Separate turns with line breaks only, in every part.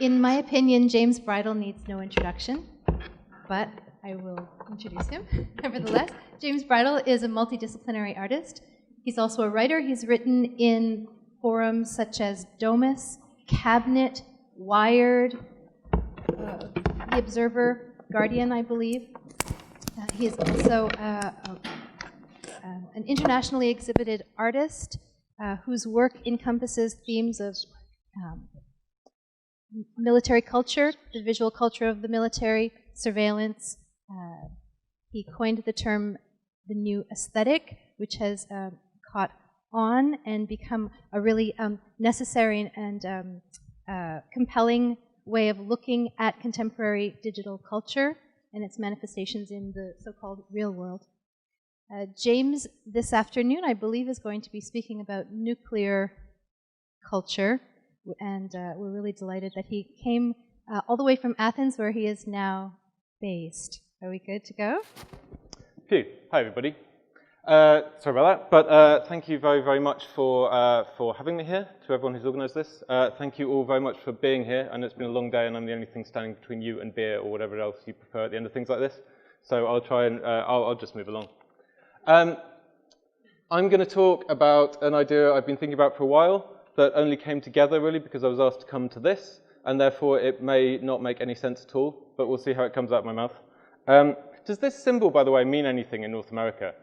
In my opinion, James Bridle needs no introduction, but I will introduce him nevertheless. James Bridle is a multidisciplinary artist. He's also a writer. He's written in forums such as Domus, Cabinet, Wired, The Observer, Guardian, I believe. He is also an internationally exhibited artist whose work encompasses themes of military culture, the visual culture of the military, surveillance. He coined the term the new aesthetic, which has caught on and become a really necessary and compelling way of looking at contemporary digital culture and its manifestations in the so-called real world. James, this afternoon, I believe, is going to be speaking about nuclear culture, and we're really delighted that he came all the way from Athens, where he is now based. Are we good to go?
Phew. Hi, everybody. Sorry about that, but thank you very, very much for having me here, to everyone who's organised this. Thank you all very much for being here. I know it's been a long day, and I'm the only thing standing between you and beer or whatever else you prefer at the end of things like this. So I'll try and I'll just move along. I'm going to talk about an idea I've been thinking about for a while that only came together really because I was asked to come to this, and therefore it may not make any sense at all, but we'll see how it comes out of my mouth. Does this symbol, by the way, mean anything in North America?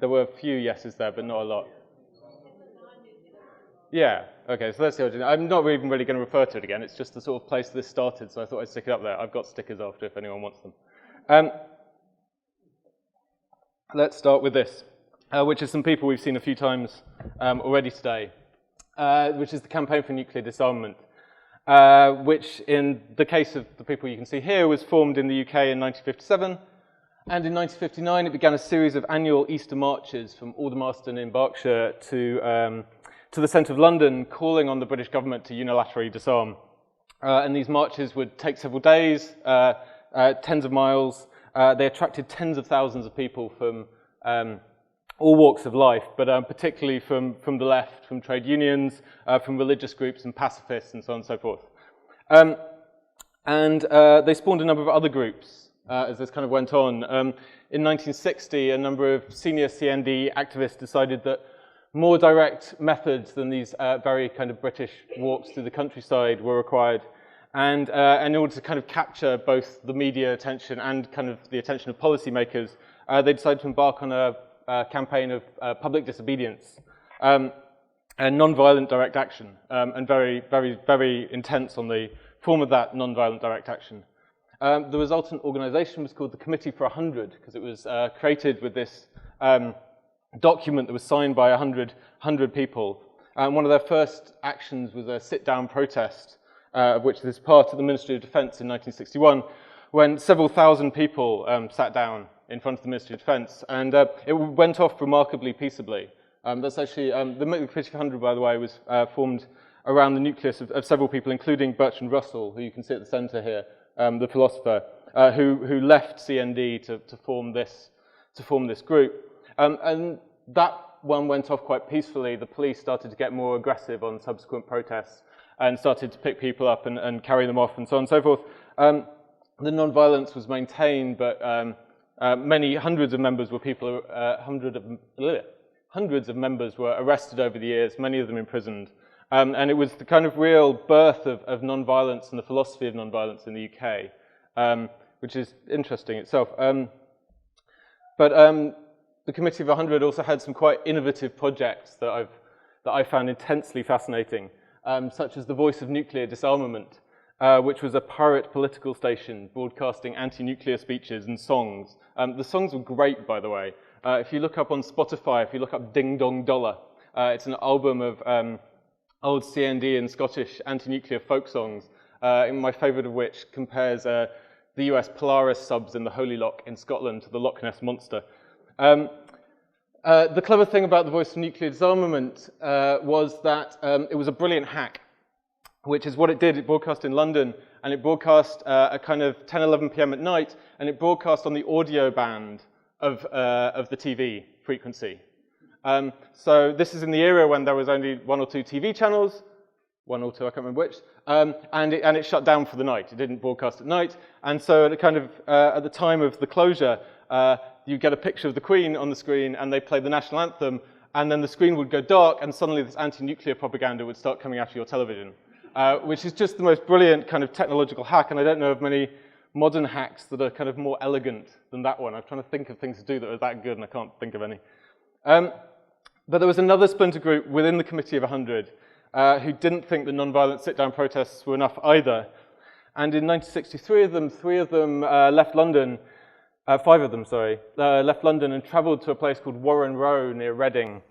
There were a few yeses there, but not a lot. Yeah, okay, so that's the origin. I'm not even really going to refer to it again. It's just the sort of place this started, so I thought I'd stick it up there. I've got stickers after if anyone wants them. Let's start with this, which is some people we've seen a few times already today, which is the Campaign for Nuclear Disarmament, which in the case of the people you can see here was formed in the UK in 1957, and in 1959 it began a series of annual Easter marches from Aldermaston in Berkshire to the centre of London, calling on the British government to unilaterally disarm. And these marches would take several days, tens of miles. They attracted tens of thousands of people from all walks of life, but particularly from the left, from trade unions, from religious groups and pacifists and so on and so forth. And they spawned a number of other groups as this kind of went on. In 1960, a number of senior CND activists decided that more direct methods than these very kind of British walks through the countryside were required. And in order to kind of capture both the media attention and kind of the attention of policymakers, they decided to embark on a campaign of public disobedience and non-violent direct action, and very, very, very intense on the form of that non-violent direct action. The resultant organisation was called the Committee for 100, because it was created with this document that was signed by 100 people. And one of their first actions was a sit-down protest, of which this part of the Ministry of Defence in 1961, when several thousand people sat down in front of the Ministry of Defence, and it went off remarkably peaceably. That's actually, the Committee for 100, by the way, was formed around the nucleus of several people, including Bertrand Russell, who you can see at the centre here, the philosopher, who left CND to form this group. And that one went off quite peacefully. The police started to get more aggressive on subsequent protests and started to pick people up and carry them off and so on and so forth. The non-violence was maintained, but hundreds of members were hundreds of members were arrested over the years, many of them imprisoned. And it was the kind of real birth of non-violence and the philosophy of non-violence in the UK, which is interesting itself. But the Committee of 100 also had some quite innovative projects that I found intensely fascinating, such as the Voice of Nuclear Disarmament, which was a pirate political station broadcasting anti-nuclear speeches and songs. The songs were great, by the way. If you look up on Spotify, if you look up Ding Dong Dollar, it's an album of old CND and Scottish anti-nuclear folk songs, my favourite of which compares the US Polaris subs in the Holy Loch in Scotland to the Loch Ness Monster. The clever thing about the Voice of Nuclear Disarmament was that it was a brilliant hack, which is what it did. It broadcast in London, and it broadcast at kind of 10, 11 p.m. at night, and it broadcast on the audio band of the TV frequency. So this is in the era when there was only 1 or 2 TV channels, 1 or 2, I can't remember which, and it shut down for the night. It didn't broadcast at night, and so at the time of the closure, you get a picture of the Queen on the screen, and they play the national anthem, and then the screen would go dark, and suddenly this anti-nuclear propaganda would start coming out of your television, which is just the most brilliant kind of technological hack, and I don't know of many modern hacks that are kind of more elegant than that one. I'm trying to think of things to do that are that good, and I can't think of any. But there was another splinter group within the Committee of 100 who didn't think the non-violent sit-down protests were enough either. And in 1963, three of them left London, 5 of them, sorry, left London and travelled to a place called Warren Row near Reading,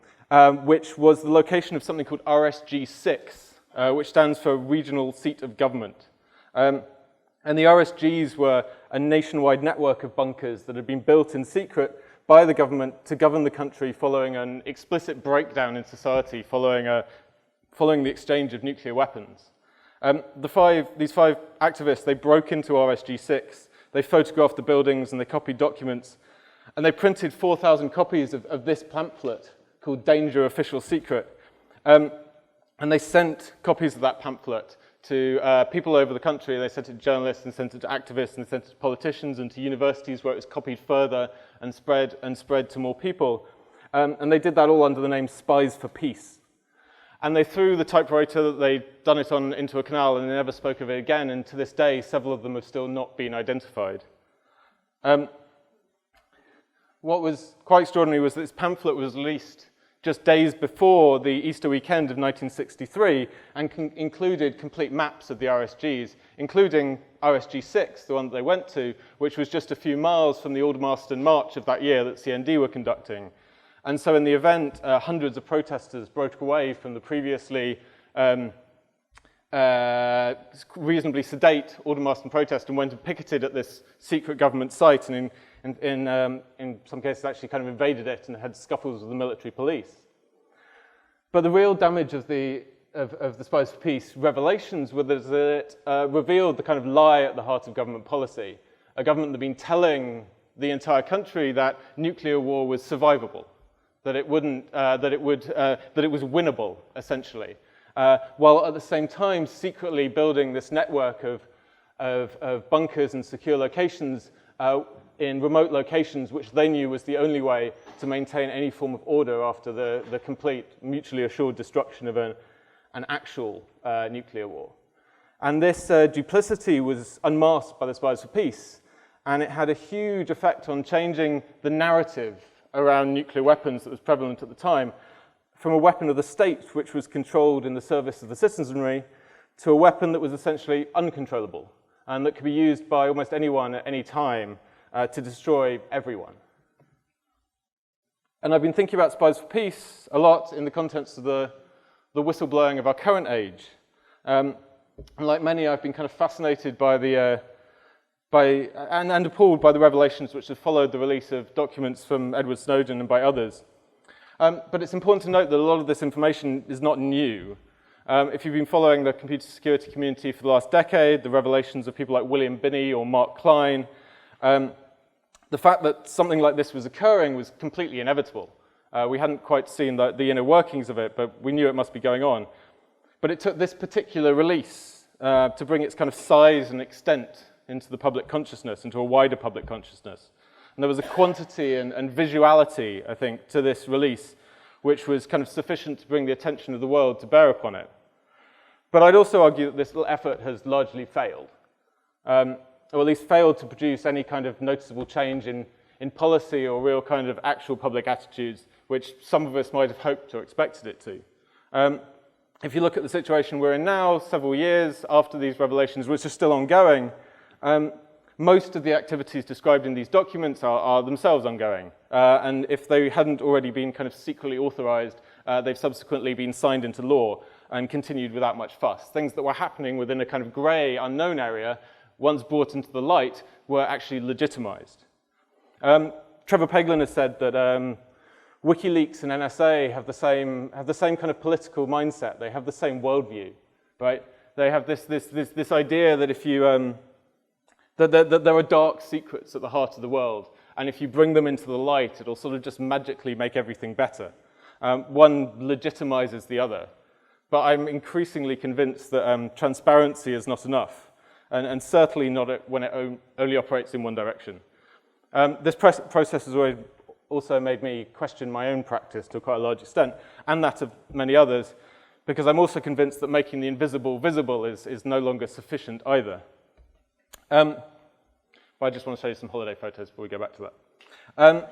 which was the location of something called RSG 6, which stands for Regional Seat of Government. And the RSGs were a nationwide network of bunkers that had been built in secret by the government to govern the country following an explicit breakdown in society following the exchange of nuclear weapons. These 5 activists, they broke into RSG 6, they photographed the buildings and they copied documents, and they printed 4,000 copies of this pamphlet called Danger Official Secret. And they sent copies of that pamphlet to people over the country. They sent it to journalists and sent it to activists and sent it to politicians and to universities where it was copied further and spread to more people. And they did that all under the name Spies for Peace. And they threw the typewriter that they'd done it on into a canal and they never spoke of it again. And to this day, several of them have still not been identified. What was quite extraordinary was that this pamphlet was released just days before the Easter weekend of 1963 and included complete maps of the RSGs, including RSG 6, the one that they went to, which was just a few miles from the Aldermaston March of that year that CND were conducting. And so in the event, hundreds of protesters broke away from the previously reasonably sedate Aldermaston protest and went and picketed at this secret government site, and in some cases actually kind of invaded it and had scuffles with the military police. But the real damage of the Spies for Peace revelations was that it revealed the kind of lie at the heart of government policy. A government that had been telling the entire country that nuclear war was survivable, that it was winnable, essentially, while at the same time secretly building this network of bunkers and secure locations in remote locations, which they knew was the only way to maintain any form of order after the complete mutually assured destruction of an actual nuclear war. And this duplicity was unmasked by the Spies for Peace, and it had a huge effect on changing the narrative around nuclear weapons that was prevalent at the time, from a weapon of the state, which was controlled in the service of the citizenry, to a weapon that was essentially uncontrollable, and that could be used by almost anyone at any time to destroy everyone. And I've been thinking about Spies for Peace a lot in the context of the whistleblowing of our current age. And like many, I've been kind of fascinated by and appalled by the revelations which have followed the release of documents from Edward Snowden and by others. But it's important to note that a lot of this information is not new. If you've been following the computer security community for the last decade, the revelations of people like William Binney or Mark Klein, the fact that something like this was occurring was completely inevitable. We hadn't quite seen the inner workings of it, but we knew it must be going on. But it took this particular release to bring its kind of size and extent into the public consciousness, into a wider public consciousness. And there was a quantity and visuality, I think, to this release, which was kind of sufficient to bring the attention of the world to bear upon it. But I'd also argue that this little effort has largely failed, or at least failed to produce any kind of noticeable change in policy or real kind of actual public attitudes, which some of us might have hoped or expected it to. If you look at the situation we're in now, several years after these revelations, which are still ongoing, most of the activities described in these documents are themselves ongoing. And if they hadn't already been kind of secretly authorized, they've subsequently been signed into law and continued without much fuss. Things that were happening within a kind of gray, unknown area, once brought into the light, were actually legitimized. Trevor Paglen has said that WikiLeaks and NSA have the same kind of political mindset. They have the same worldview, right? They have this idea that if you that there are dark secrets at the heart of the world, and if you bring them into the light, it'll sort of just magically make everything better. One legitimizes the other. but I'm increasingly convinced that transparency is not enough, and certainly not when it only operates in one direction. This process has also made me question my own practice to quite a large extent, and that of many others, because I'm also convinced that making the invisible visible is no longer sufficient either. But I just want to show you some holiday photos before we go back to that.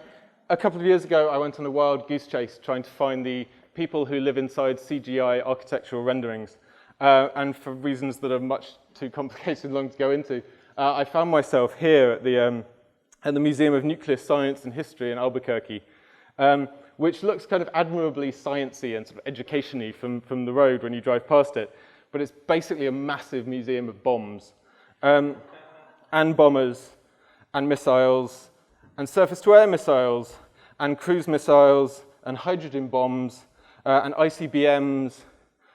A couple of years ago, I went on a wild goose chase trying to find the people who live inside CGI architectural renderings. And for reasons that are much too complicated and long to go into, I found myself here at the Museum of Nuclear Science and History in Albuquerque, which looks kind of admirably sciencey and sort of education-y from the road when you drive past it. But it's basically a massive museum of bombs, and bombers, and missiles, and surface-to-air missiles, and cruise missiles, and hydrogen bombs, and ICBMs,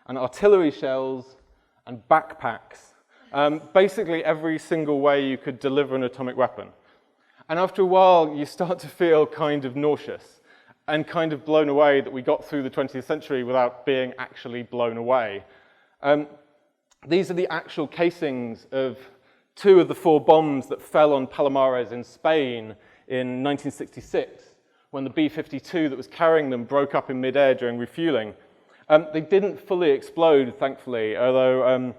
and artillery shells, and backpacks. Basically every single way you could deliver an atomic weapon. And after a while, you start to feel kind of nauseous and kind of blown away that we got through the 20th century without being actually blown away. These are the actual casings of 2 of the 4 bombs that fell on Palomares in Spain in 1966, when the B-52 that was carrying them broke up in midair during refueling. They didn't fully explode, thankfully, although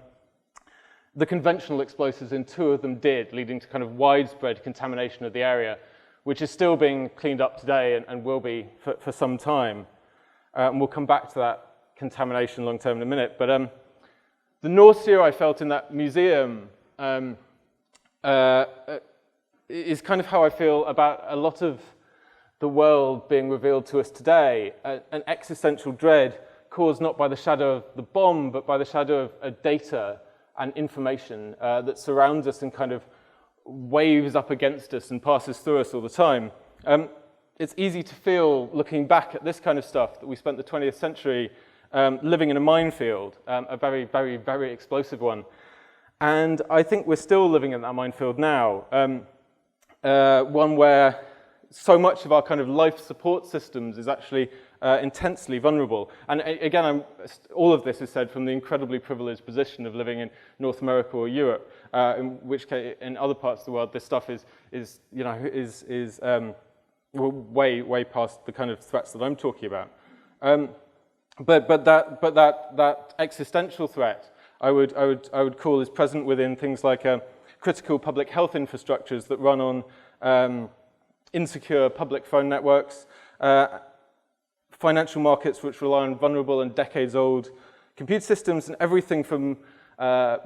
the conventional explosives in 2 of them did, leading to kind of widespread contamination of the area, which is still being cleaned up today and will be for some time. And we'll come back to that contamination long term in a minute. But the nausea I felt in that museum is kind of how I feel about a lot of the world being revealed to us today, an existential dread caused not by the shadow of the bomb, but by the shadow of data and information that surrounds us and kind of waves up against us and passes through us all the time. It's easy to feel, looking back at this kind of stuff, that we spent the 20th century living in a minefield, a very, very, very explosive one. And I think we're still living in that minefield now, one where so much of our kind of life support systems is actually intensely vulnerable. And again, all of this is said from the incredibly privileged position of living in North America or Europe, in which case, in other parts of the world, this stuff is way past the kind of threats that I'm talking about. But that existential threat, I would call is present within things like critical public health infrastructures that run on insecure public phone networks, financial markets which rely on vulnerable and decades-old computer systems, and everything from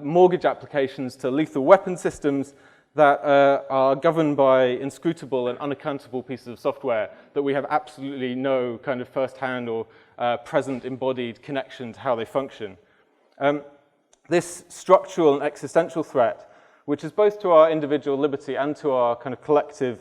mortgage applications to lethal weapon systems that are governed by inscrutable and unaccountable pieces of software that we have absolutely no kind of first-hand or present embodied connection to how they function. This structural and existential threat, which is both to our individual liberty and to our kind of collective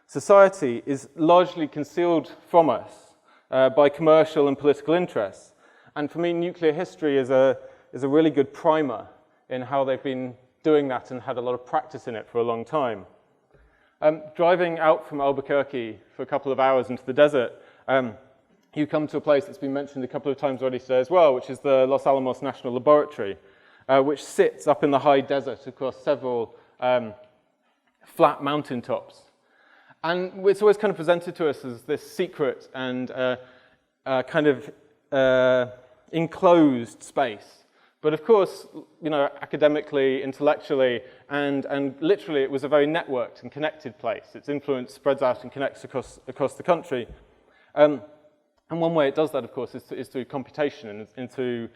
society, is largely concealed from us by commercial and political interests. And for me, nuclear history is a really good primer in how they've been doing that and had a lot of practice in it for a long time. Driving out from Albuquerque for a couple of hours into the desert, you come to a place that's been mentioned a couple of times already today as well, which is the Los Alamos National Laboratory, which sits up in the high desert across several flat mountaintops. And it's always kind of presented to us as this secret and kind of enclosed space. But of course, academically, intellectually, and literally, it was a very networked and connected place. Its influence spreads out and connects across the country. And one way it does that, of course, is through computation and through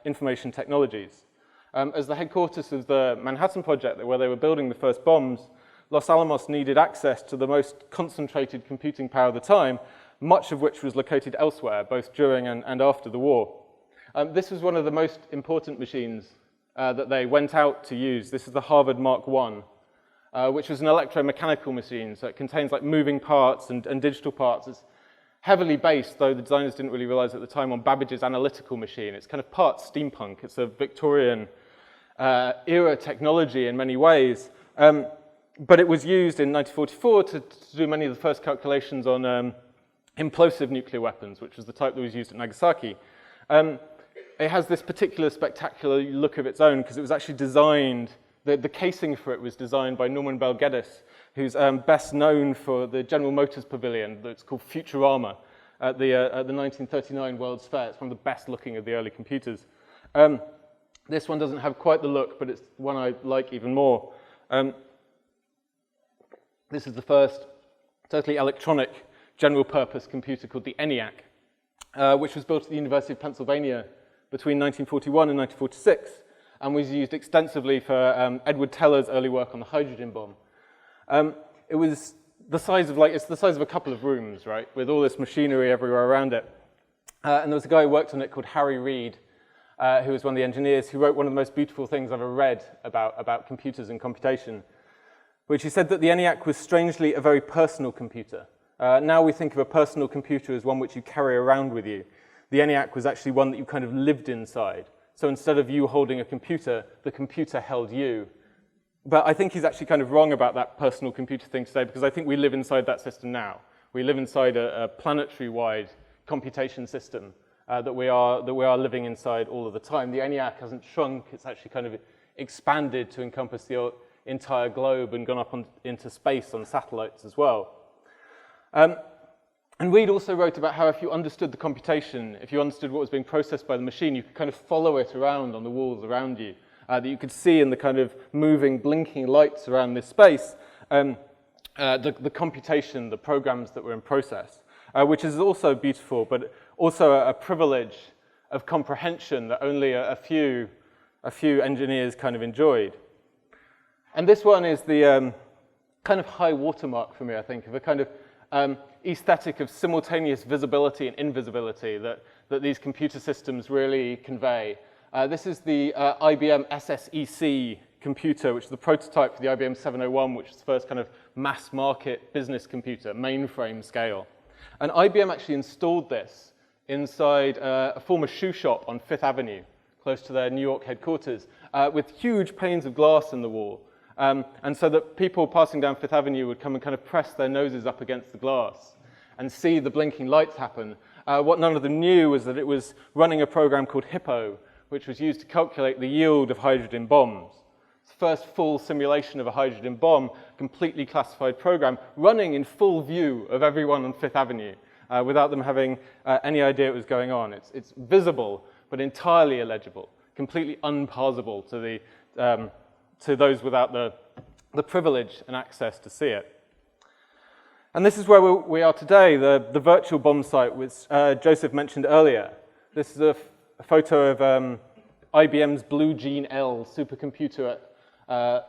information technologies. As the headquarters of the Manhattan Project, where they were building the first bombs, Los Alamos needed access to the most concentrated computing power of the time, much of which was located elsewhere, both during and after the war. This was one of the most important machines that they went out to use. This is the Harvard Mark I, which was an electromechanical machine, so it contains like moving parts and digital parts. It's heavily based, though the designers didn't really realize at the time, on Babbage's analytical machine. It's kind of part steampunk. It's a Victorian era technology in many ways. But it was used in 1944 to do many of the first calculations on implosive nuclear weapons, which was the type that was used at Nagasaki. it has this particular spectacular look of its own because it was actually designed, the casing for it was designed by Norman Bell Geddes, who's best known for the General Motors Pavilion that's called Futurama at the 1939 World's Fair. It's one of the best looking of the early computers. This one doesn't have quite the look, but it's one I like even more. This is the first totally electronic general purpose computer called the ENIAC, which was built at the University of Pennsylvania between 1941 and 1946, and was used extensively for Edward Teller's early work on the hydrogen bomb. It was the size of it's the size of a couple of rooms, right, with all this machinery everywhere around it. And there was a guy who worked on it called Harry Reid, who was one of the engineers, who wrote one of the most beautiful things I've ever read about computers and computation, which he said that the ENIAC was strangely a very personal computer. Now we think of a personal computer as one which you carry around with you. The ENIAC was actually one that you kind of lived inside. So instead of you holding a computer, the computer held you. But I think he's actually kind of wrong about that personal computer thing today, because I think we live inside that system now. We live inside a planetary-wide computation system that we are living inside all of the time. The ENIAC hasn't shrunk, it's actually kind of expanded to encompass the entire globe and gone up into space on satellites as well. And Reid also wrote about how if you understood the computation, if you understood what was being processed by the machine, you could kind of follow it around on the walls around you, that you could see in the kind of moving, blinking lights around this space, the computation, the programs that were in process, which is also beautiful, but also a privilege of comprehension that only a few engineers kind of enjoyed. And this one is the kind of high watermark for me, I think, of a kind of aesthetic of simultaneous visibility and invisibility that these computer systems really convey. This is the IBM SSEC computer, which is the prototype for the IBM 701, which is the first kind of mass market business computer, mainframe scale. And IBM actually installed this inside a former shoe shop on Fifth Avenue, close to their New York headquarters, with huge panes of glass in the wall. And so that people passing down Fifth Avenue would come and kind of press their noses up against the glass and see the blinking lights happen. What none of them knew was that it was running a program called Hippo, which was used to calculate the yield of hydrogen bombs. It's the first full simulation of a hydrogen bomb, completely classified program, running in full view of everyone on Fifth Avenue without them having any idea what was going on. It's visible, but entirely illegible, completely unparsable to those without the privilege and access to see it. And this is where we are today, the virtual bomb site, which Joseph mentioned earlier. This is a photo of IBM's Blue Gene L supercomputer at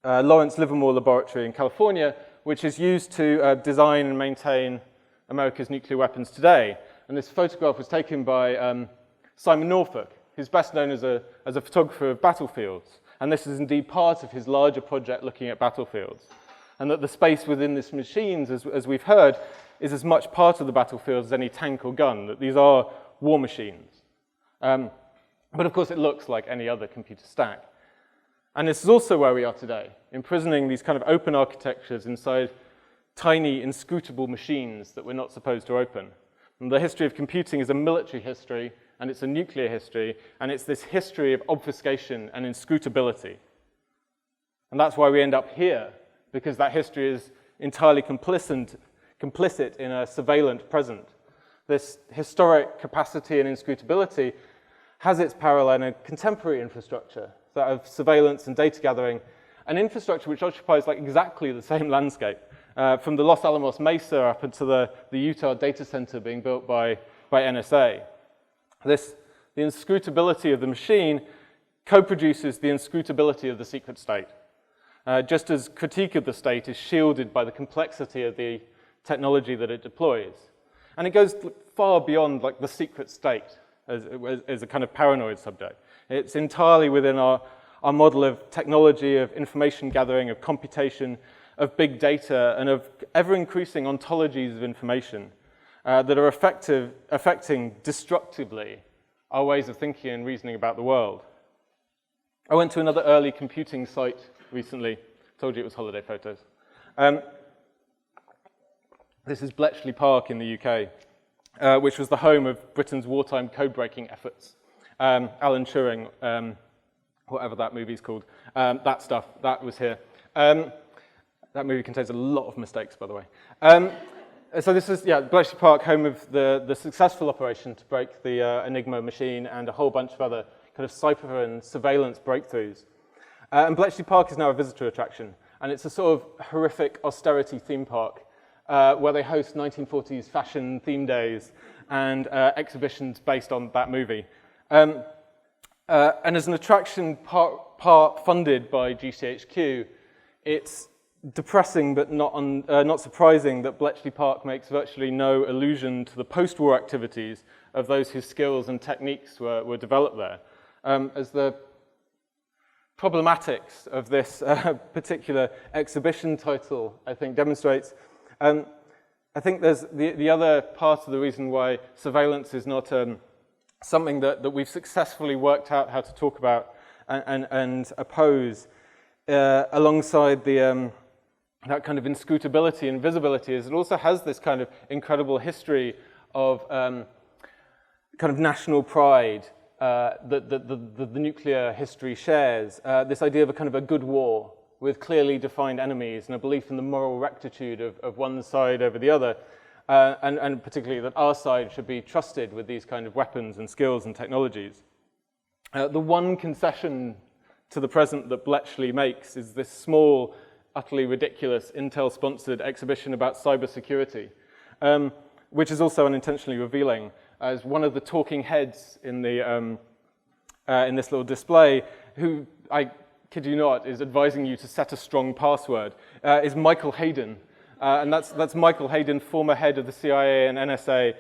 Lawrence Livermore Laboratory in California, which is used to design and maintain America's nuclear weapons today. And this photograph was taken by Simon Norfolk, who's best known as a photographer of battlefields. And this is indeed part of his larger project looking at battlefields. And that the space within these machines, as we've heard, is as much part of the battlefield as any tank or gun, that these are war machines. But of course it looks like any other computer stack. And this is also where we are today, imprisoning these kind of open architectures inside tiny, inscrutable machines that we're not supposed to open. And the history of computing is a military history, and it's a nuclear history, and it's this history of obfuscation and inscrutability. And that's why we end up here, because that history is entirely complicit in a surveillant present. This historic capacity and inscrutability has its parallel in a contemporary infrastructure, that of surveillance and data gathering, an infrastructure which occupies like exactly the same landscape, from the Los Alamos Mesa up into the Utah data center being built by NSA. The inscrutability of the machine co-produces the inscrutability of the secret state. Just as critique of the state is shielded by the complexity of the technology that it deploys. And it goes far beyond like the secret state as a kind of paranoid subject. It's entirely within our model of technology, of information gathering, of computation, of big data, and of ever-increasing ontologies of information that are affecting destructively our ways of thinking and reasoning about the world. I went to another early computing site recently. Told you it was holiday photos. This is Bletchley Park in the UK. which was the home of Britain's wartime code-breaking efforts. Alan Turing, whatever that movie's called, that stuff, that was here. That movie contains a lot of mistakes, by the way. So this is, Bletchley Park, home of the successful operation to break the Enigma machine and a whole bunch of other kind of cipher and surveillance breakthroughs. And Bletchley Park is now a visitor attraction, and it's a sort of horrific austerity theme park where they host 1940s fashion theme days and exhibitions based on that movie. And as an attraction part funded by GCHQ, it's depressing but not surprising that Bletchley Park makes virtually no allusion to the post-war activities of those whose skills and techniques were developed there. As the problematics of this particular exhibition title, I think, demonstrates, I think there's the other part of the reason why surveillance is not something that we've successfully worked out how to talk about and oppose alongside that kind of inscrutability and visibility is it also has this kind of incredible history of kind of national pride that the nuclear history shares, this idea of a kind of a good war with clearly defined enemies and a belief in the moral rectitude of one side over the other, and particularly that our side should be trusted with these kind of weapons and skills and technologies. The one concession to the present that Bletchley makes is this small, utterly ridiculous Intel-sponsored exhibition about cybersecurity, which is also unintentionally revealing, as one of the talking heads in this little display, who, I kid you not, is advising you to set a strong password, is Michael Hayden. And that's Michael Hayden, former head of the CIA and NSA,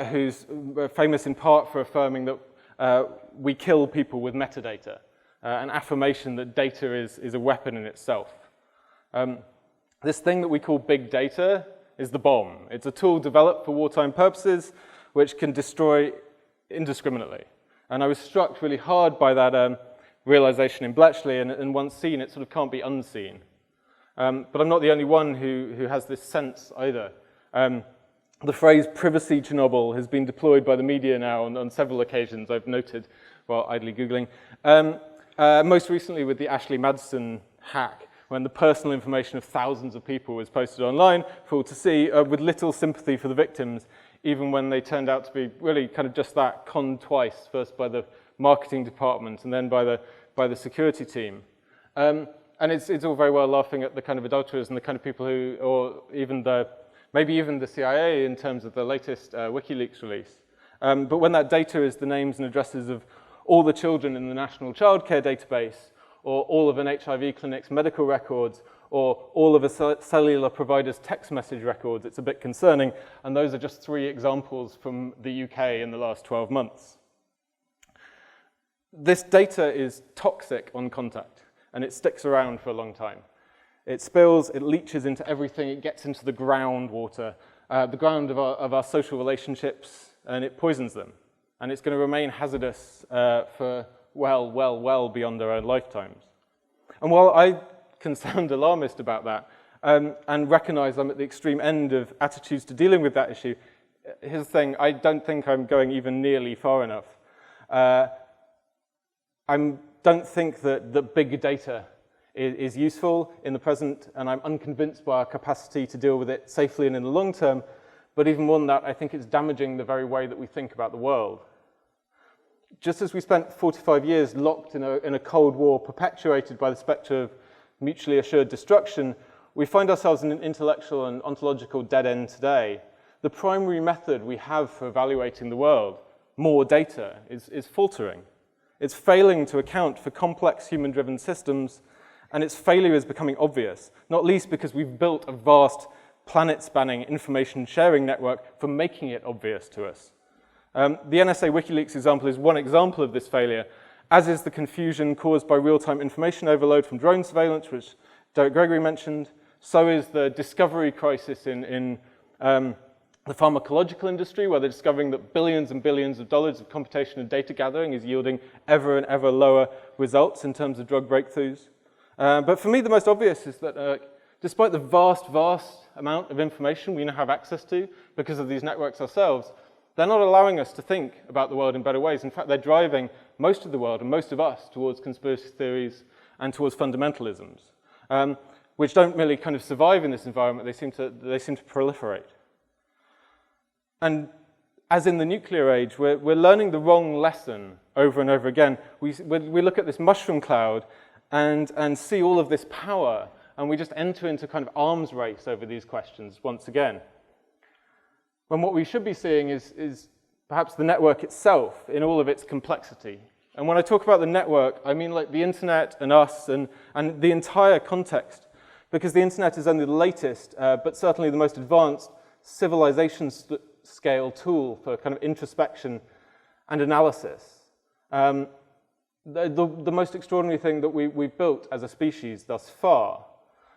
who's famous in part for affirming that we kill people with metadata, an affirmation that data is a weapon in itself. This thing that we call big data is the bomb. It's a tool developed for wartime purposes which can destroy indiscriminately. And I was struck really hard by that realization in Bletchley, and once seen, it sort of can't be unseen. But I'm not the only one who has this sense either. The phrase privacy Chernobyl has been deployed by the media now on several occasions, I've noted while idly Googling. Most recently with the Ashley Madsen hack, when the personal information of thousands of people was posted online for all to see, with little sympathy for the victims, even when they turned out to be really kind of just that, conned twice, first by the marketing department and then by the security team. And it's all very well laughing at the kind of adulterers and the kind of people who, or even maybe even the CIA in terms of the latest WikiLeaks release. But when that data is the names and addresses of all the children in the National Childcare Database, or all of an HIV clinic's medical records, or all of a cellular provider's text message records, it's a bit concerning. And those are just 3 examples from the UK in the last 12 months. This data is toxic on contact, and it sticks around for a long time. It spills, it leaches into everything, it gets into the groundwater, the ground of our social relationships, and it poisons them. And it's going to remain hazardous for well beyond our own lifetimes. And while I can sound alarmist about that, and recognize I'm at the extreme end of attitudes to dealing with that issue, here's the thing, I don't think I'm going even nearly far enough. I don't think that big data is useful in the present, and I'm unconvinced by our capacity to deal with it safely and in the long term. But even more than that, I think it's damaging the very way that we think about the world. Just as we spent 45 years locked in a Cold War perpetuated by the spectre of mutually assured destruction, we find ourselves in an intellectual and ontological dead end today. The primary method we have for evaluating the world, more data, is faltering. It's failing to account for complex human-driven systems, and its failure is becoming obvious, not least because we've built a vast planet-spanning information sharing network for making it obvious to us. The NSA WikiLeaks example is one example of this failure, as is the confusion caused by real-time information overload from drone surveillance, which Derek Gregory mentioned. So is the discovery crisis in the pharmacological industry, where they're discovering that billions and billions of dollars of computation and data gathering is yielding ever and ever lower results in terms of drug breakthroughs. But for me, the most obvious is that despite the vast amount of information we now have access to because of these networks ourselves, they're not allowing us to think about the world in better ways. In fact, they're driving most of the world and most of us towards conspiracy theories and towards fundamentalisms, which don't really kind of survive in this environment. They seem to proliferate. And as in the nuclear age, we're learning the wrong lesson over and over again. We look at this mushroom cloud and see all of this power, and we just enter into kind of arms race over these questions once again. When what we should be seeing is perhaps the network itself in all of its complexity. And when I talk about the network, I mean like the internet and us and the entire context, because the internet is only the latest, but certainly the most advanced civilization scale tool for kind of introspection and analysis. The most extraordinary thing that we've built as a species thus far.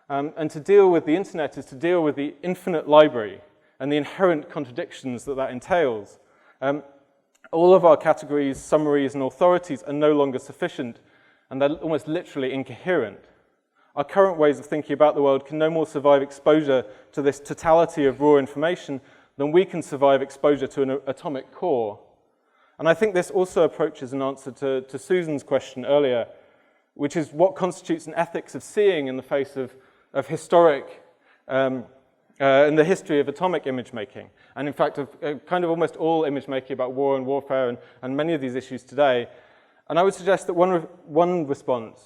And to deal with the internet is to deal with the infinite library and the inherent contradictions that entails. All of our categories, summaries, and authorities are no longer sufficient, and they're almost literally incoherent. Our current ways of thinking about the world can no more survive exposure to this totality of raw information than we can survive exposure to an atomic core. And I think this also approaches an answer to Susan's question earlier, which is what constitutes an ethics of seeing in the face of historic, in the history of atomic image making, and in fact of kind of almost all image making about war and warfare and many of these issues today. And I would suggest that one response,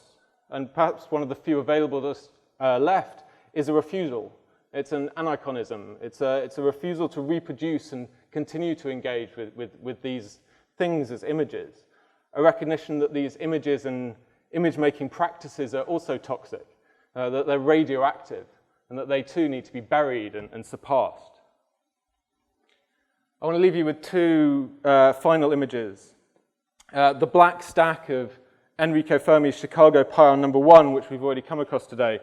and perhaps one of the few available to us left, is a refusal. It's an anachronism. It's a refusal to reproduce and continue to engage with these things as images. A recognition that these images and image-making practices are also toxic, that they're radioactive, and that they too need to be buried and surpassed. I want to leave you with two final images. The black stack of Enrico Fermi's Chicago Pile No. 1, which we've already come across today,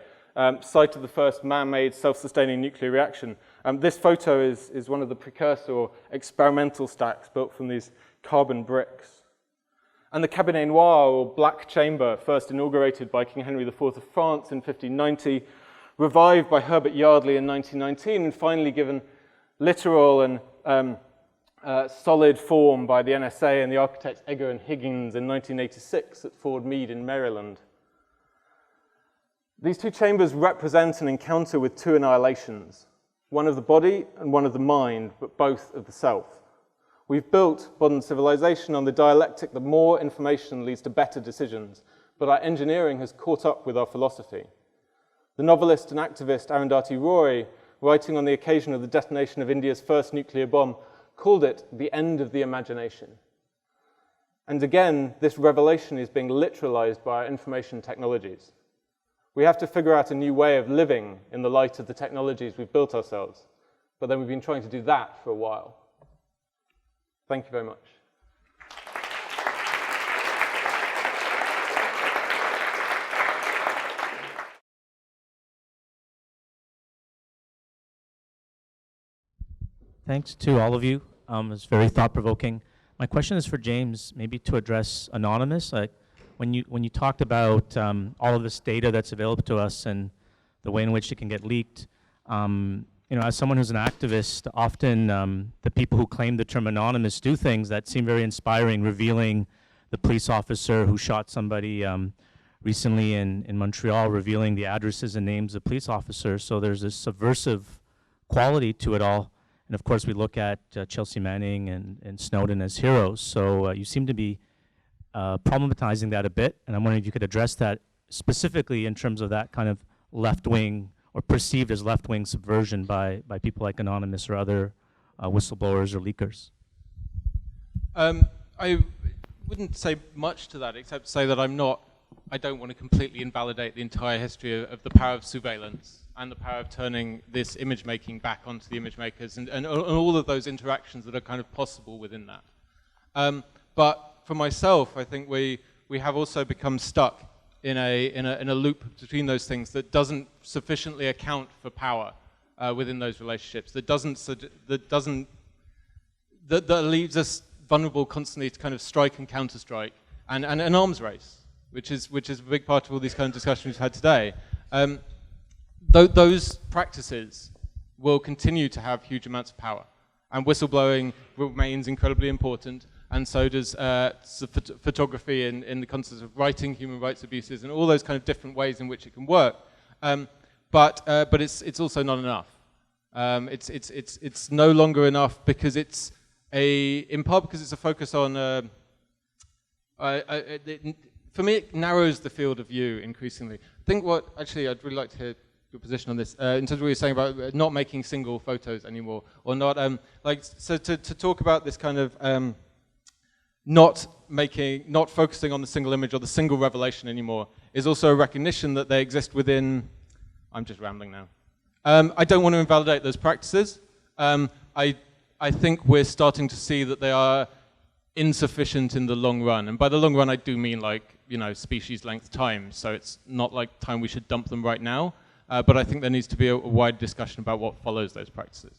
site of the first man-made self-sustaining nuclear reaction. This photo is one of the precursor or experimental stacks built from these carbon bricks. And the Cabinet Noir, or Black Chamber, first inaugurated by King Henry IV of France in 1590, revived by Herbert Yardley in 1919, and finally given literal and solid form by the NSA and the architects Egger and Higgins in 1986 at Fort Meade in Maryland. These two chambers represent an encounter with two annihilations, one of the body and one of the mind, but both of the self. We've built modern civilization on the dialectic that more information leads to better decisions, but our engineering has caught up with our philosophy. The novelist and activist Arundhati Roy, writing on the occasion of the detonation of India's first nuclear bomb, called it the end of the imagination. And again, this revelation is being literalized by our information technologies. We have to figure out a new way of living in the light of the technologies we've built ourselves, but then we've been trying to do that for a while. Thank you very much.
Thanks to all of you. It's very thought-provoking. My question is for James, maybe to address Anonymous. When you talked about all of this data that's available to us and the way in which it can get leaked, as someone who's an activist, often the people who claim the term anonymous do things that seem very inspiring, revealing the police officer who shot somebody recently in Montreal, revealing the addresses and names of police officers. So there's this subversive quality to it all. And of course, we look at Chelsea Manning and Snowden as heroes. So you seem to be problematizing that a bit. And I'm wondering if you could address that specifically in terms of that kind of left-wing or perceived as left-wing subversion by people like Anonymous or other whistleblowers or leakers.
I wouldn't say much to that, except to say that I don't want to completely invalidate the entire history of the power of surveillance and the power of turning this image making back onto the image makers and all of those interactions that are kind of possible within that. But for myself, I think we have also become stuck in a loop between those things that doesn't sufficiently account for power within those relationships, that leaves us vulnerable constantly to kind of strike and counter-strike and an arms race, which is a big part of all these kind of discussions we've had today. Those practices will continue to have huge amounts of power. And whistleblowing remains incredibly important, and so does photography in the context of writing human rights abuses and all those kind of different ways in which it can work. But it's also not enough. It's no longer enough because it's in part because it's a focus on. For me, it narrows the field of view increasingly. I think actually I'd really like to hear your position on this, in terms of what you're saying about not making single photos anymore, or not, so to talk about this kind of not focusing on the single image or the single revelation anymore is also a recognition that they exist within, I'm just rambling now. I don't want to invalidate those practices. I think we're starting to see that they are insufficient in the long run, and by the long run I do mean species length time, so it's not like time we should dump them right now, but I think there needs to be a wide discussion about what follows those practices.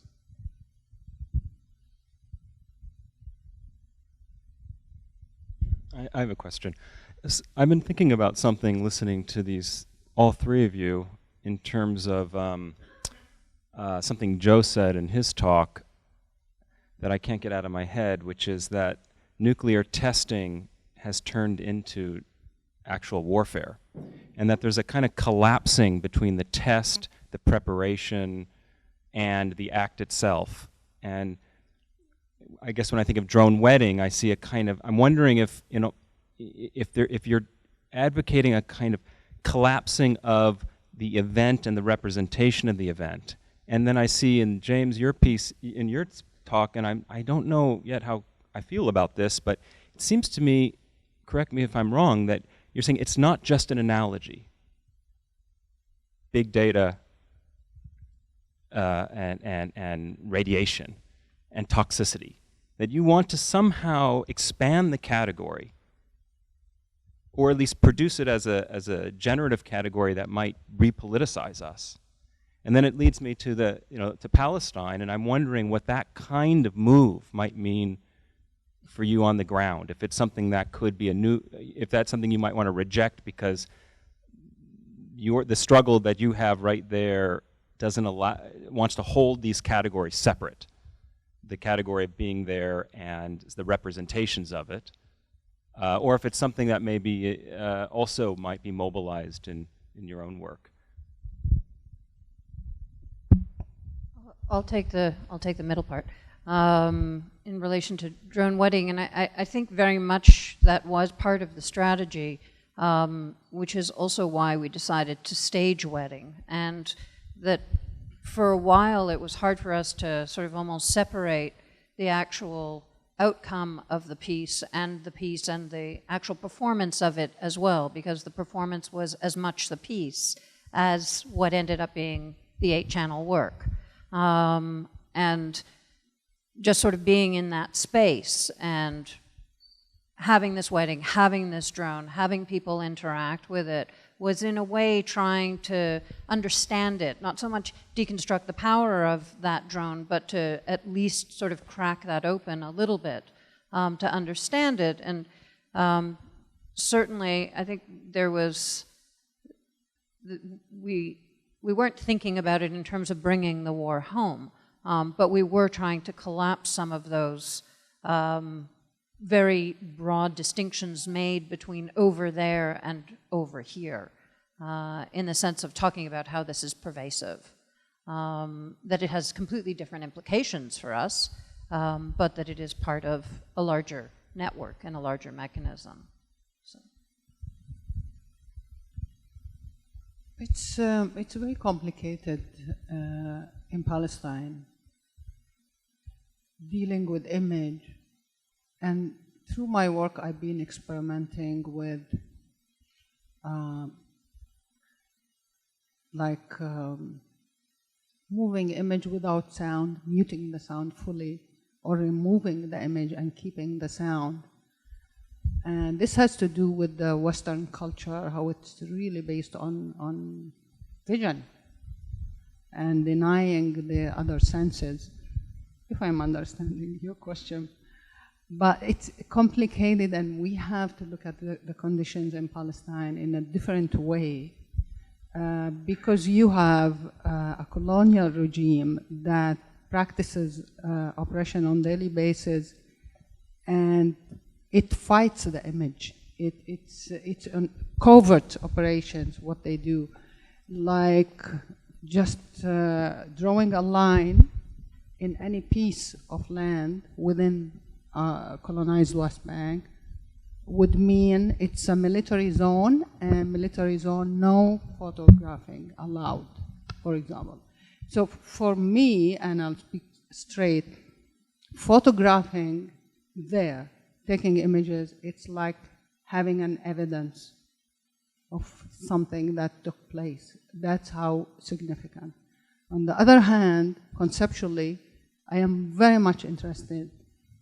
I have a question. I've been thinking about something listening to all three of you, in terms of something Joe said in his talk that I can't get out of my head, which is that nuclear testing has turned into actual warfare, and that there's a kind of collapsing between the test, the preparation, and the act itself. And I guess when I think of drone wedding, I see a kind of, I'm wondering if you're advocating a kind of collapsing of the event and the representation of the event. And then I see in James, your piece, in your talk, and I don't know yet how I feel about this, but it seems to me, correct me if I'm wrong, that you're saying it's not just an analogy. Big data and radiation and toxicity. That you want to somehow expand the category, or at least produce it as a generative category that might repoliticize us. And then it leads me to to Palestine, and I'm wondering what that kind of move might mean for you on the ground. If it's something that could be if that's something you might want to reject because the struggle that you have right there wants to hold these categories separate. The category of being there and the representations of it, or if it's something that maybe also might be mobilized in your own work.
I'll take the middle part in relation to drone wedding, and I think very much that was part of the strategy, which is also why we decided to stage wedding, and that for a while it was hard for us to sort of almost separate the actual outcome of the piece and the actual performance of it as well, because the performance was as much the piece as what ended up being the 8-channel work. And just sort of being in that space and having this wedding, having this drone, having people interact with it, was in a way trying to understand it, not so much deconstruct the power of that drone, but to at least sort of crack that open a little bit to understand it. And certainly, I think there was, we weren't thinking about it in terms of bringing the war home, but we were trying to collapse some of those very broad distinctions made between over there and over here, in the sense of talking about how this is pervasive, that it has completely different implications for us, but that it is part of a larger network and a larger mechanism. So.
It's very complicated in Palestine, dealing with image. And through my work, I've been experimenting with moving image without sound, muting the sound fully, or removing the image and keeping the sound. And this has to do with the Western culture, how it's really based on vision and denying the other senses, if I'm understanding your question. But it's complicated, and we have to look at the conditions in Palestine in a different way. because you have a colonial regime that practices oppression on a daily basis, and it fights the image. It's covert operations, what they do, like just drawing a line in any piece of land within colonized West Bank would mean it's a military zone, and military zone, no photographing allowed, for example. So for me, and I'll speak straight, photographing there, taking images, it's like having an evidence of something that took place. That's how significant. On the other hand, conceptually, I am very much interested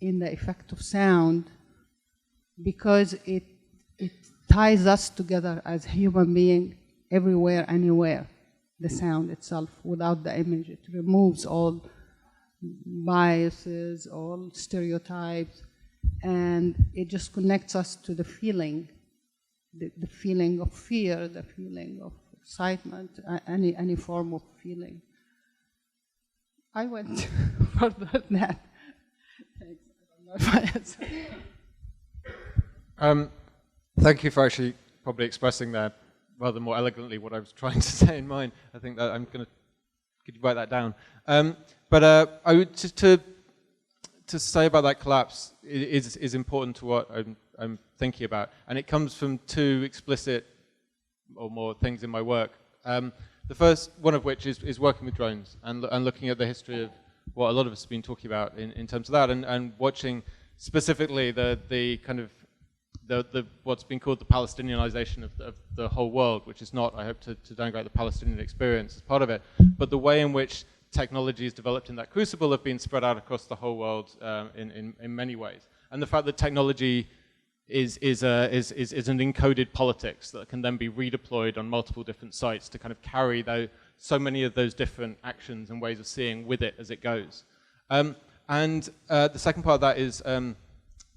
in the effect of sound, because it ties us together as human beings everywhere, anywhere. The sound itself, without the image, it removes all biases, all stereotypes, and it just connects us to the feeling, the feeling of fear, the feeling of excitement, any form of feeling. I went further than that. Thanks. I don't know if I answered.
Thank you for actually probably expressing that rather more elegantly what I was trying to say in mine. I think that I'm going to, could you write that down? But I would to say about that collapse is important to what I'm thinking about, and it comes from two explicit or more things in my work. The first one of which is working with drones and looking at the history of what a lot of us have been talking about in terms of that, and watching specifically the kind of what's been called the Palestinianization of the whole world, which is not, I hope, to denigrate the Palestinian experience as part of it, but the way in which technologies developed in that crucible have been spread out across the whole world in many ways. And the fact that technology is an encoded politics that can then be redeployed on multiple different sites to kind of carry so many of those different actions and ways of seeing with it as it goes. The second part of that is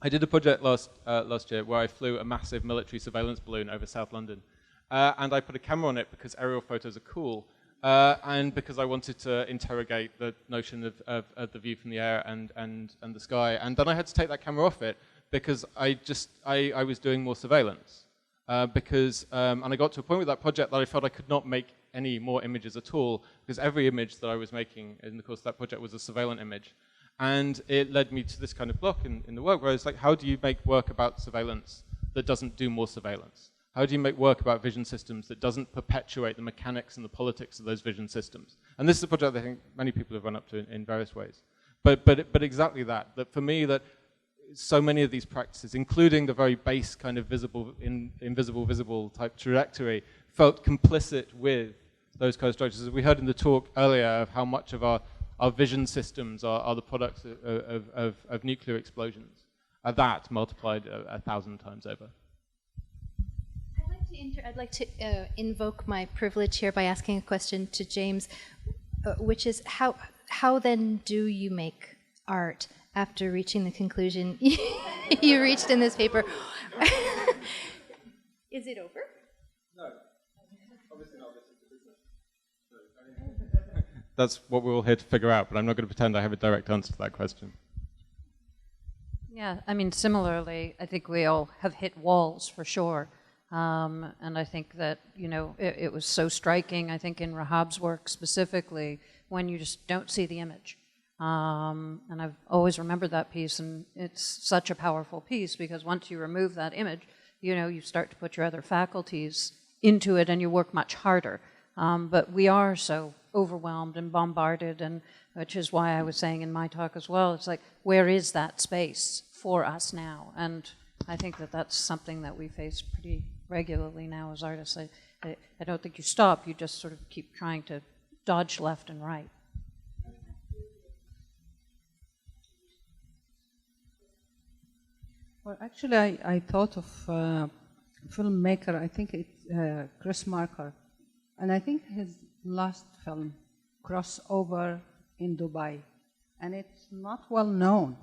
I did a project last year where I flew a massive military surveillance balloon over South London. And I put a camera on it because aerial photos are cool, and because I wanted to interrogate the notion of the view from the air and the sky. And then I had to take that camera off it because I was doing more surveillance. And I got to a point with that project that I felt I could not make any more images at all, because every image that I was making in the course of that project was a surveillance image. And it led me to this kind of block in the work where I was like, how do you make work about surveillance that doesn't do more surveillance? How do you make work about vision systems that doesn't perpetuate the mechanics and the politics of those vision systems? And this is a project that I think many people have run up to in various ways. But exactly that for me, that so many of these practices, including the very base kind of invisible, visible type trajectory, felt complicit with those kind of structures. As we heard in the talk earlier of how much of our vision systems are the products of nuclear explosions. That multiplied 1,000 times over.
I'd like to invoke my privilege here by asking a question to James, which is how then do you make art after reaching the conclusion you reached in this paper? Is it over?
No, obviously not. That's what we're all here to figure out, but I'm not going to pretend I have a direct answer to that question.
Yeah, I mean, similarly, I think we all have hit walls for sure. And I think that, you know, it was so striking, I think, in Rahab's work specifically, when you just don't see the image. And I've always remembered that piece, and it's such a powerful piece, because once you remove that image, you know, you start to put your other faculties into it and you work much harder. But we are so overwhelmed and bombarded, and which is why I was saying in my talk as well, it's like, where is that space for us now? And I think that that's something that we face pretty regularly now as artists. I don't think you stop, you just sort of keep trying to dodge left and right.
Well, actually, I thought of a filmmaker, I think it's Chris Marker, and I think his last film, Crossover in Dubai, and it's not well known.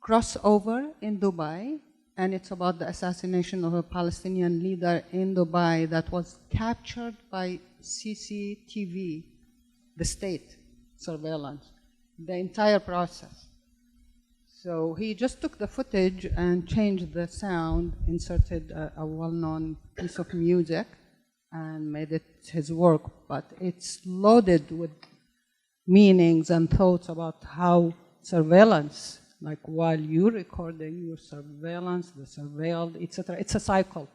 Crossover in Dubai, and it's about the assassination of a Palestinian leader in Dubai that was captured by CCTV, the state surveillance, the entire process. So he just took the footage and changed the sound, inserted a well-known piece of music, and made it his work. But it's loaded with meanings and thoughts about how surveillance, like while you're recording, your surveillance, the surveilled, etc. It's a cycle.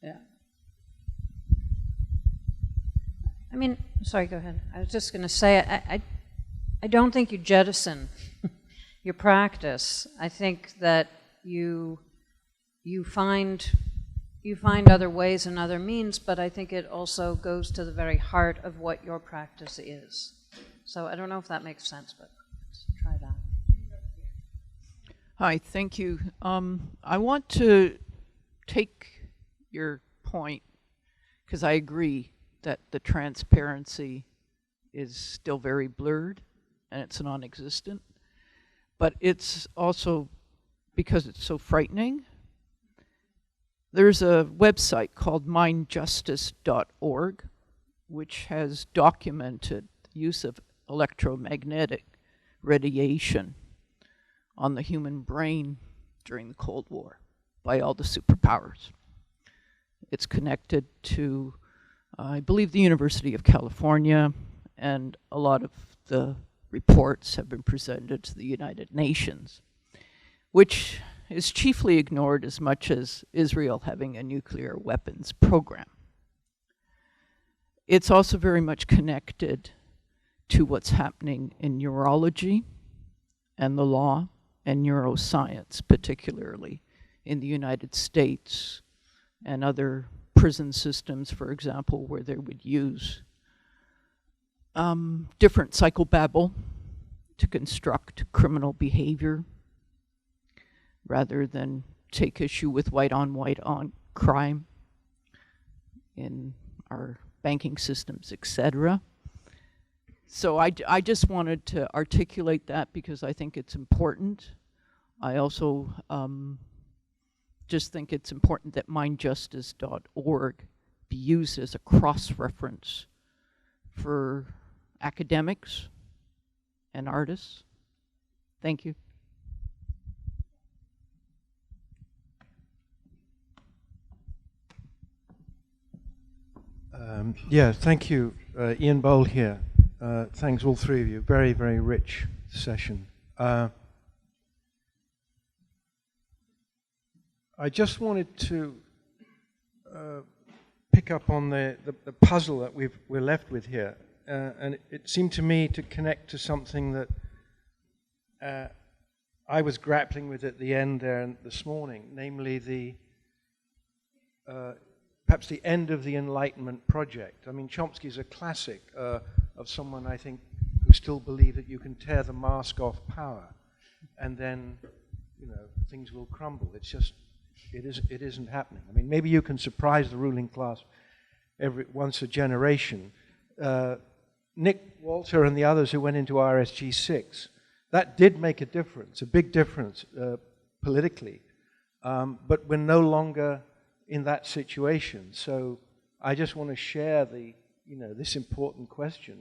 Yeah.
I mean, sorry, go ahead. I was just going to say, I don't think you jettison your practice. I think that you find other ways and other means, but I think it also goes to the very heart of what your practice is. So I don't know if that makes sense, but let's try that.
Hi, thank you. I want to take your point, because I agree that the transparency is still very blurred and it's non-existent, but it's also because it's so frightening. There's a website called mindjustice.org, which has documented the use of electromagnetic radiation on the human brain during the Cold War by all the superpowers. It's connected to, I believe, the University of California, and a lot of the reports have been presented to the United Nations, which is chiefly ignored as much as Israel having a nuclear weapons program. It's also very much connected to what's happening in neurology and the law and neuroscience, particularly in the United States and other prison systems, for example, where they would use different psychobabble to construct criminal behavior rather than take issue with white-on crime in our banking systems, etc. So I just wanted to articulate that because I think it's important. I also just think it's important that mindjustice.org be used as a cross-reference for academics and artists. Thank you.
Yeah, thank you. Ian Bowl here. Thanks all three of you. Very, very rich session. I just wanted to pick up on the puzzle that we're left with here. And it seemed to me to connect to something that I was grappling with at the end there this morning, namely perhaps the end of the Enlightenment project. I mean, Chomsky is a classic of someone, I think, who still believe that you can tear the mask off power and then, you know, things will crumble. It's just, it isn't happening. I mean, maybe you can surprise the ruling class once a generation. Nick Walter and the others who went into RSG 6, that did make a difference, a big difference politically. But we're no longer in that situation. So I just want to share this important question,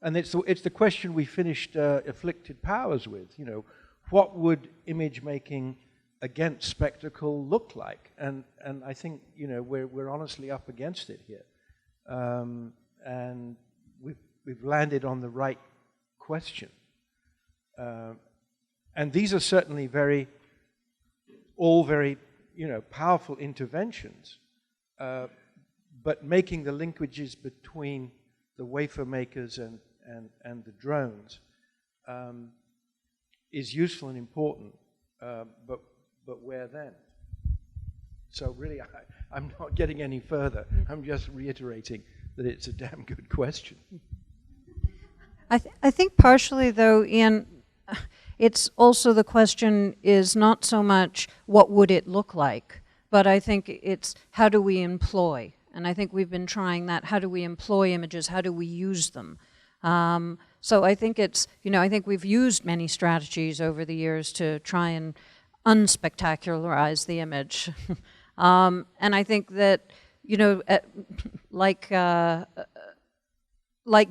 and it's the question we finished Afflicted Powers with, what would image making against spectacle look like? And I think, we're honestly up against it here. And we've landed on the right question. And these are certainly all very powerful interventions, but making the linkages between the wafer makers and the drones is useful and important, but where then? So really, I'm not getting any further. I'm just reiterating that it's a damn good question.
I think partially, though, Ian, it's also the question is not so much what would it look like, but I think it's how do we employ? And I think we've been trying that. How do we employ images? How do we use them? So I think it's, I think we've used many strategies over the years to try and unspectacularize the image. And I think that, you know, like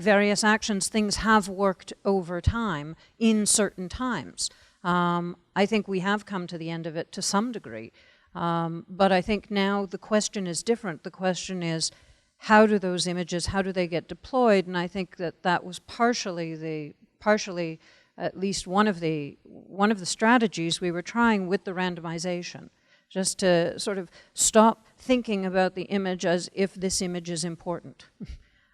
various actions, things have worked over time in certain times. I think we have come to the end of it to some degree. But I think now the question is different. The question is, how do those images, how do they get deployed? And I think that that was partially at least one of the strategies we were trying with the randomization, just to sort of stop thinking about the image as if this image is important,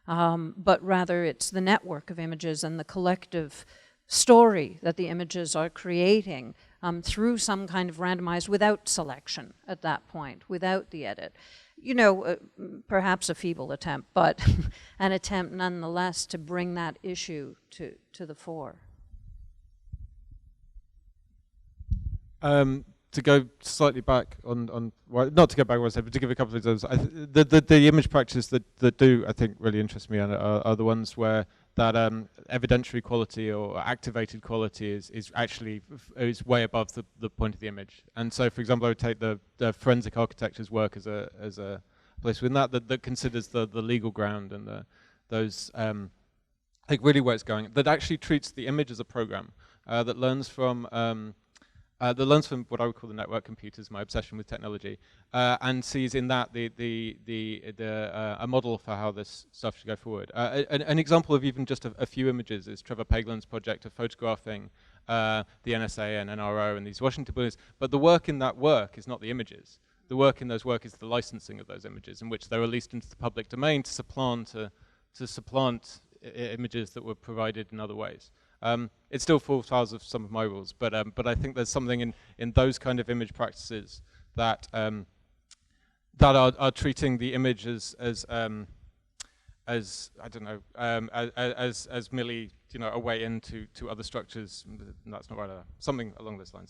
but rather it's the network of images and the collective story that the images are creating through some kind of randomized, without selection at that point, without the edit. You know, perhaps a feeble attempt, but an attempt nonetheless to bring that issue to the fore.
To go slightly back on well, not to go back one step, but to give a couple of examples. The image practices that do, I think, really interest me are the ones where that evidentiary quality or activated quality is actually way above the point of the image. And so, for example, I would take the forensic architecture's work as a place within that considers the legal ground and those I think really where it's going, that actually treats the image as a program that learns from what I would call the network computers, my obsession with technology, and sees in that a model for how this stuff should go forward. An example of even just a few images is Trevor Paglen's project of photographing the NSA and NRO and these Washington buildings. But the work in that work is not the images. The work in those work is the licensing of those images, in which they're released into the public domain to supplant images that were provided in other ways. It still falls foul of some of my rules, but I think there's something in those kind of image practices that are treating the image as I don't know, as merely, you know, a way into other structures. That's not right. Something along those lines.